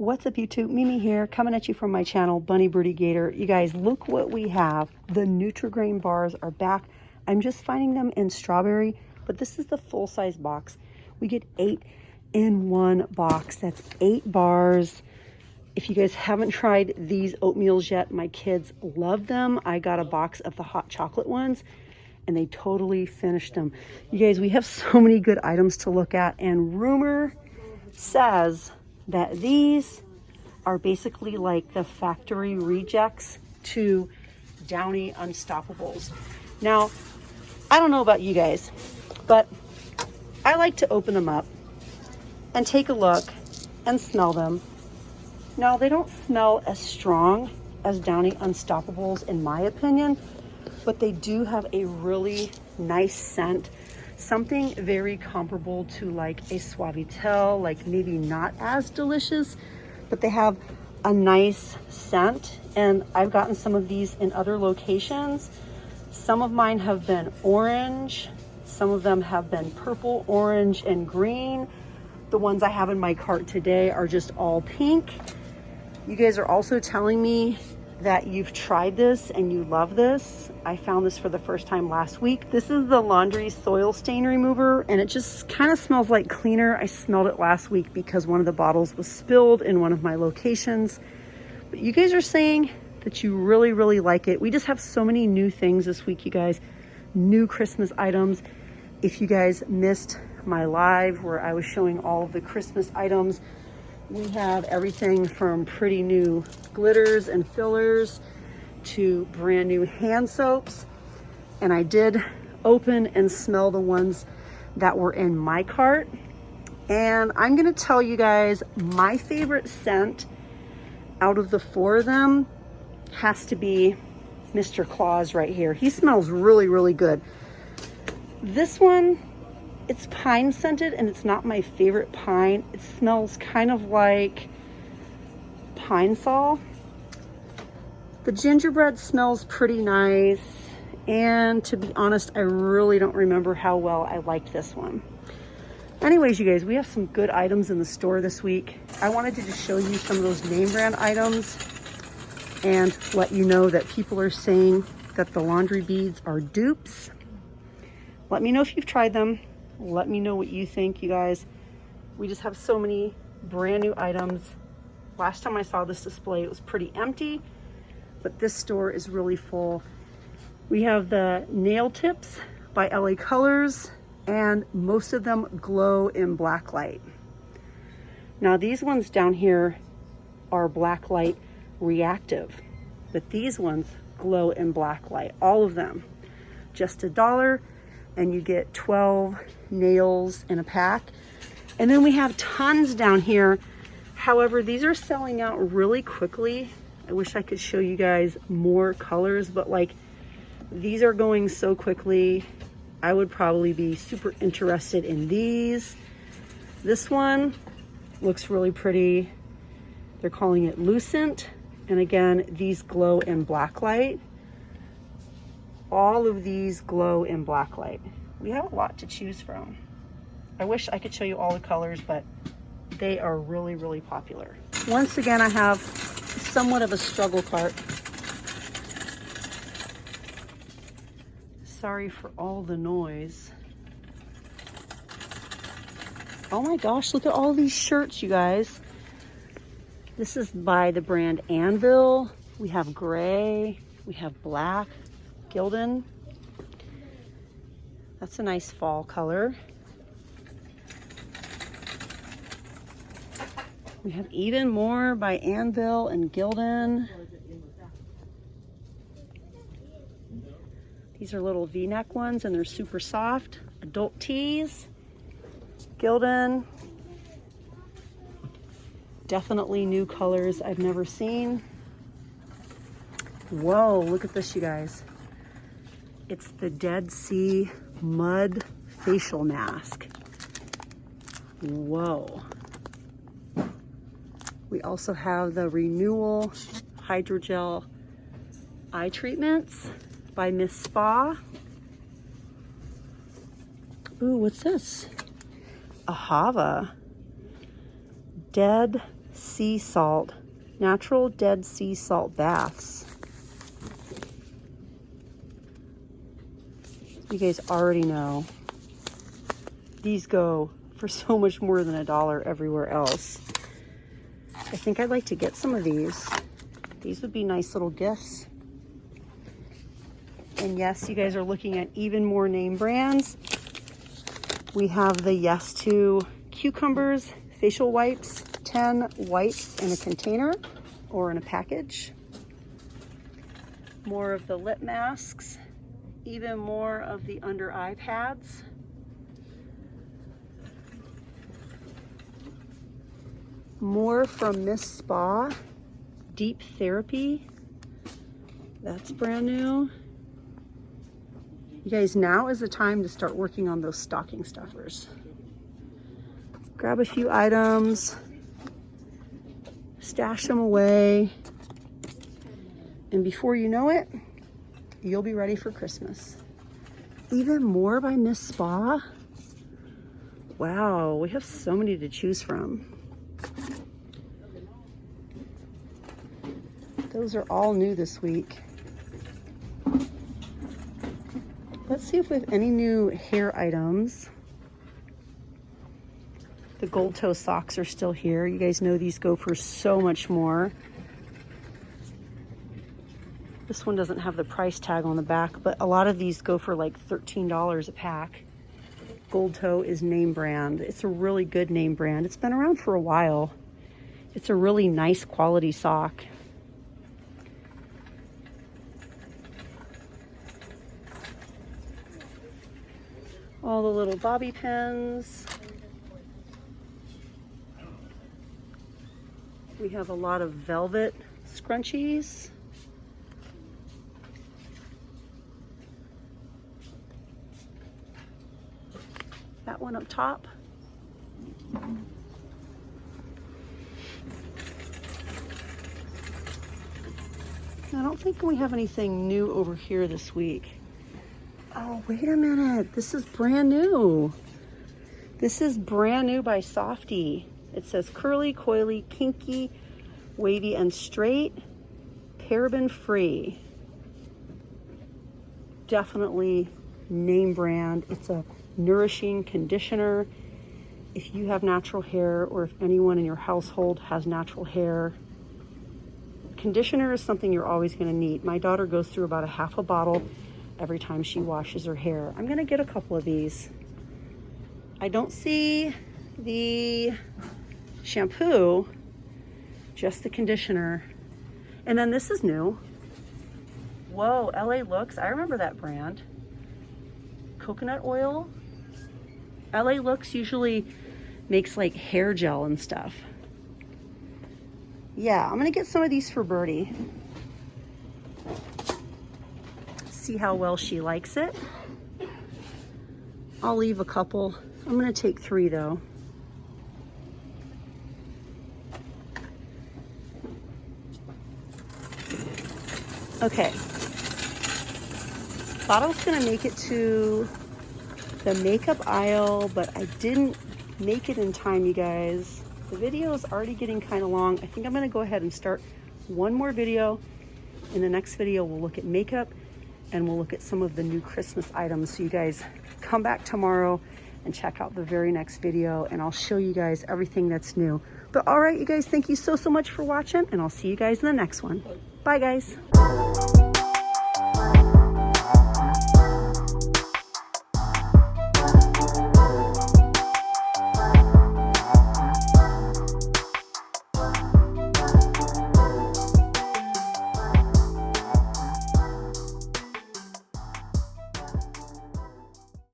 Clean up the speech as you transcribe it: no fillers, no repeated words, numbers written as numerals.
What's up YouTube? Mimi here, coming at you from my channel, Bunny Birdy Gator. You guys, look what we have. The Nutri-Grain bars are back. I'm just finding them in strawberry, but this is the full-size box. We get 8 in one box. That's 8 bars. If you guys haven't tried these oatmeals yet, my kids love them. I got a box of the hot chocolate ones, and they totally finished them. You guys, we have so many good items to look at, and rumor says that these are basically like the factory rejects to Downy Unstoppables. Now, I don't know about you guys, but I like to open them up and take a look and smell them. Now, they don't smell as strong as Downy Unstoppables in my opinion, but they do have a really nice scent. Something very comparable to like a Suavitel, like maybe not as delicious, but they have a nice scent. And I've gotten some of these in other locations. Some of mine have been orange. Some of them have been purple, orange, and green. The ones I have in my cart today are just all pink. You guys are also telling me that you've tried this and you love this. I found this for the first time last week. This is the laundry soil stain remover, and it just kind of smells like cleaner. I smelled it last week because one of the bottles was spilled in one of my locations. But you guys are saying that you really, really like it. We just have so many new things this week, you guys. New Christmas items. If you guys missed my live where I was showing all of the Christmas items, we have everything from pretty new glitters and fillers to brand new hand soaps. And I did open and smell the ones that were in my cart. And I'm gonna tell you guys, my favorite scent out of the 4 of them has to be Mr. Claus right here. He smells really, really good. This one, it's pine scented, and it's not my favorite pine. It smells kind of like pine sol. The gingerbread smells pretty nice, and to be honest, I really don't remember how well I liked this one. Anyways, you guys, we have some good items in the store this week. I wanted to just show you some of those name brand items and let you know that people are saying that the laundry beads are dupes. Let me know if you've tried them. Let me know what you think, you guys. We just have so many brand new items. Last time I saw this display, it was pretty empty, but this store is really full. We have the nail tips by LA Colors, and most of them glow in black light. Now these ones down here are black light reactive, but these ones glow in black light, all of them. Just $1, and you get 12 nails in a pack. And then we have tons down here. However, these are selling out really quickly. I wish I could show you guys more colors, but like these are going so quickly. I would probably be super interested in these. This one looks really pretty. They're calling it Lucent. And again, these glow in black light. All of these glow in black light. We have a lot to choose from. I wish I could show you all the colors, but they are really, really popular. Once again, I have somewhat of a struggle cart. Sorry for all the noise. Oh my gosh, look at all these shirts, you guys. This is by the brand Anvil. We have gray, we have black, Gildan. That's a nice fall color. We have even more by Anvil and Gildan. These are little V-neck ones, and they're super soft. Adult tees, Gildan. Definitely new colors I've never seen. Whoa, look at this, you guys. It's the Dead Sea Mud Facial Mask. Whoa. We also have the Renewal Hydrogel Eye Treatments by Miss Spa. Ooh, what's this? Ahava. Dead sea salt, natural dead sea salt baths. You guys already know these go for so much more than $1 everywhere else. I think I'd like to get some of these. These would be nice little gifts. And yes, you guys are looking at even more name brands. We have the Yes to cucumbers, facial wipes, 10 wipes in a container or in a package. More of the lip masks, even more of the under eye pads. More from Miss Spa, Deep Therapy. That's brand new. You guys, now is the time to start working on those stocking stuffers. Grab a few items, stash them away, and before you know it, you'll be ready for Christmas. Even more by Miss Spa. Wow, we have so many to choose from. Those are all new this week. Let's see if we have any new hair items. The gold toe socks are still here. You guys know these go for so much more. This one doesn't have the price tag on the back, but a lot of these go for like $13 a pack. Gold toe is name brand. It's a really good name brand. It's been around for a while. It's a really nice quality sock. All the little bobby pins. We have a lot of velvet scrunchies. That one up top. I don't think we have anything new over here this week. Oh, wait a minute. This is brand new. This is brand new by Softy. It says curly, coily, kinky, wavy, and straight, paraben free. Definitely name brand. It's a nourishing conditioner. If you have natural hair, or if anyone in your household has natural hair, conditioner is something you're always going to need. My daughter goes through about half a bottle every time she washes her hair. I'm gonna get a couple of these. I don't see the shampoo, just the conditioner. And then this is new. Whoa, LA Looks, I remember that brand. Coconut oil. LA Looks usually makes like hair gel and stuff. Yeah, I'm gonna get some of these for Birdy. See how well she likes it. I'll leave a couple. I'm gonna take 3 though. Okay. Thought I was gonna make it to the makeup aisle, but I didn't make it in time, you guys. The video is already getting kind of long. I think I'm gonna go ahead and start one more video. In the next video, we'll look at makeup and we'll look at some of the new Christmas items. So you guys come back tomorrow and check out the very next video, and I'll show you guys everything that's new. But all right, you guys, thank you so much for watching, and I'll see you guys in the next one. Bye, guys.